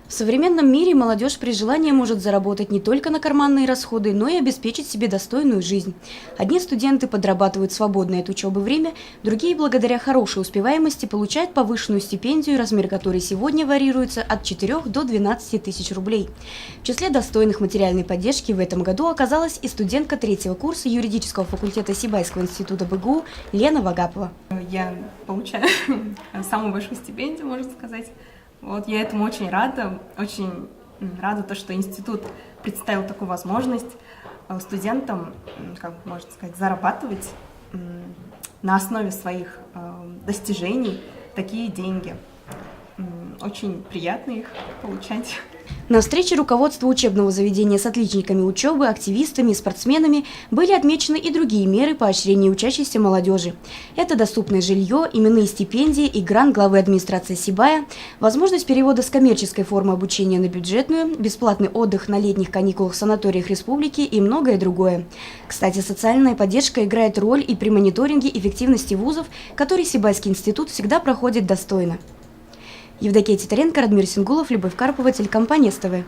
В современном мире молодежь при желании может заработать не только на карманные расходы, но и обеспечить себе достойную жизнь. Одни студенты подрабатывают свободное от учебы время, другие, благодаря хорошей успеваемости, получают повышенную стипендию, размер которой сегодня варьируется от 4 до 12 тысяч рублей. В числе достойных материальной поддержки в этом году оказалась и студентка 3-го курса юридического факультета Сибайского института БГУ Лена Вагапова. Я получаю самую большую стипендию, можно сказать. Вот, я этому очень рада то, что институт представил такую возможность студентам, как можно сказать, зарабатывать на основе своих достижений такие деньги. Очень приятно их получать. На встрече руководства учебного заведения с отличниками учебы, активистами и спортсменами были отмечены и другие меры поощрения учащейся молодежи. Это доступное жилье, именные стипендии и грант главы администрации Сибая, возможность перевода с коммерческой формы обучения на бюджетную, бесплатный отдых на летних каникулах в санаториях республики и многое другое. Кстати, социальная поддержка играет роль и при мониторинге эффективности вузов, который Сибайский институт всегда проходит достойно. Евдокия Титаренко, Радмир Сингулов, Любовь Карпова, телекомпания СТВ.